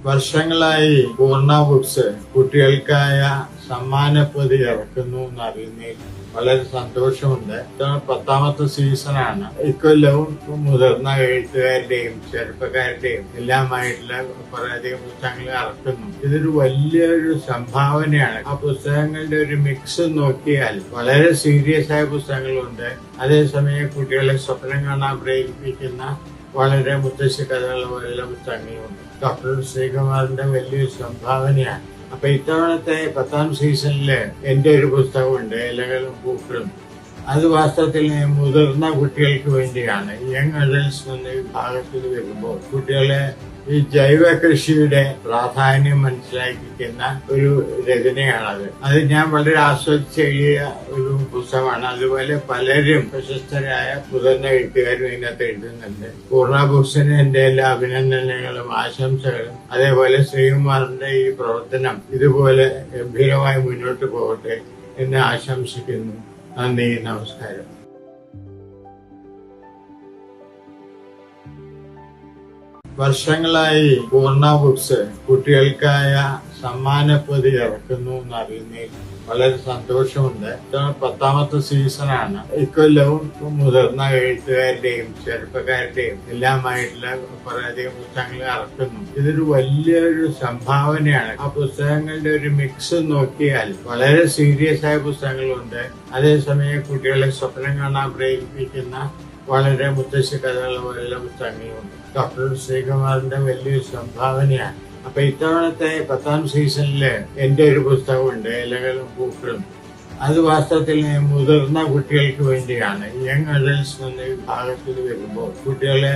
വർഷങ്ങളായി പൂർണ്ണ ബുക്സ് കുട്ടികൾക്കായ സമ്മാനപ്പൊതി ഇറക്കുന്നു എന്നറിയുന്നതിൽ വളരെ സന്തോഷമുണ്ട്. 10ാമത്തെ സീസണാണ്. ഇക്കൊല്ലവും മുതിർന്ന എഴുത്തുകാരുടെയും ചെറുപ്പക്കാരുടെയും എല്ലാമായിട്ടുള്ള കുറേയധികം പുസ്തകങ്ങൾ ഇറക്കുന്നു. ഇതൊരു വലിയൊരു സംഭാവനയാണ്. ആ പുസ്തകങ്ങളുടെ ഒരു മിക്സ് നോക്കിയാൽ വളരെ സീരിയസ് ആയ പുസ്തകങ്ങളുണ്ട്, അതേസമയം കുട്ടികളെ സ്വപ്നം കാണാൻ പ്രേരിപ്പിക്കുന്ന വളരെ മുത്തശ്ശി കഥകൾ പോലുള്ള പുസ്തകങ്ങളുണ്ട്. ഡോക്ടർ ശ്രീകുമാറിന്റെ വലിയൊരു സംഭാവനയാണ്. അപ്പൊ ഇത്തവണത്തെ 10ാം സീസണില് എന്റെ ഒരു പുസ്തകമുണ്ട്, ഇലകളും പൂക്കളും. അത് വാസ്തവത്തിൽ മുതിർന്ന കുട്ടികൾക്ക് വേണ്ടിയാണ്. യങ് അഡൽട്സ് എന്ന വിഭാഗത്തിൽ വരുമ്പോൾ കുട്ടികളെ ഈ ജൈവ കൃഷിയുടെ പ്രാധാന്യം മനസ്സിലാക്കിക്കുന്ന ഒരു രചനയാണത്. അത് ഞാൻ വളരെ ആസ്വദിച്ച് എഴുതിയ ഒരു പുസ്തകമാണ്. അതുപോലെ പലരും പ്രശസ്തരായ മുതിർന്ന എഴുത്തുകാരും ഇതിനകത്ത് എഴുതുന്നുണ്ട്. പൂർണ്ണ ബുക്സിന് എന്റെ എല്ലാ അഭിനന്ദനങ്ങളും ആശംസകളും. അതേപോലെ ശ്രീകുമാറിന്റെ ഈ പ്രവർത്തനം ഇതുപോലെ ഗംഭീരമായി മുന്നോട്ട് പോകട്ടെ എന്ന് ആശംസിക്കുന്നു. നന്ദി, നമസ്കാരം. വർഷങ്ങളായി പൂർണ്ണ ബുക്സ് കുട്ടികൾക്കായ സമ്മാനപ്പൊതി ഇറക്കുന്നു എന്നറിയുന്നതിൽ വളരെ സന്തോഷമുണ്ട്. 10ാമത്തെ സീസണാണ്. ഇക്കൊല്ലവും മുതിർന്ന എഴുത്തുകാരുടെയും ചെറുപ്പക്കാരുടെയും എല്ലാമായിട്ടുള്ള കുറേയധികം പുസ്തകങ്ങൾ ഇറക്കുന്നു. ഇതൊരു വലിയൊരു സംഭാവനയാണ്. ആ പുസ്തകങ്ങളുടെ ഒരു മിക്സ് നോക്കിയാൽ വളരെ സീരിയസ് ആയ പുസ്തകങ്ങളുണ്ട്, അതേസമയം കുട്ടികളെ സ്വപ്നം കാണാൻ പ്രേരിപ്പിക്കുന്ന വളരെ മുത്തശ്ശി കഥകൾ പോലുള്ള പുസ്തകങ്ങളുണ്ട്. ഡോക്ടർ ശ്രീകുമാറിന്റെ വലിയൊരു സംഭാവനയാണ്. അപ്പൊ ഇത്തവണത്തെ 10ാം സീസണില് എന്റെ ഒരു പുസ്തകമുണ്ട്, ഇലകളും പൂക്കളും. അത് വാസ്തവത്തിൽ മുതിർന്ന കുട്ടികൾക്ക് വേണ്ടിയാണ്. യങ് അഡൽട്സ് എന്ന വിഭാഗത്തിൽ വരുമ്പോൾ കുട്ടികളെ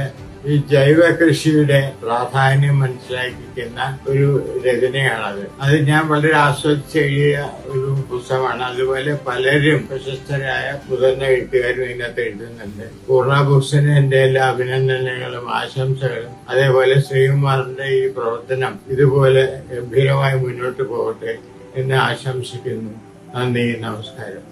ഈ ജൈവ കൃഷിയുടെ പ്രാധാന്യം മനസ്സിലാക്കിക്കുന്ന ഒരു രചനയാണത്. അത് ഞാൻ വളരെ ആസ്വദിച്ച് എഴുതിയ ഒരു പുസ്തകമാണ്. അതുപോലെ പലരും പ്രശസ്തരായ മുതിർന്ന എഴുത്തുകാരും ഇതിനകത്ത് എഴുതുന്നുണ്ട്. പൂർണ്ണ ബുക്സിന് എന്റെ എല്ലാ അഭിനന്ദനങ്ങളും ആശംസകളും. അതേപോലെ ശ്രീകുമാറിന്റെ ഈ പ്രവർത്തനം ഇതുപോലെ ഗംഭീരമായി മുന്നോട്ട് പോകട്ടെ എന്ന് ആശംസിക്കുന്നു. നന്ദി, നമസ്കാരം.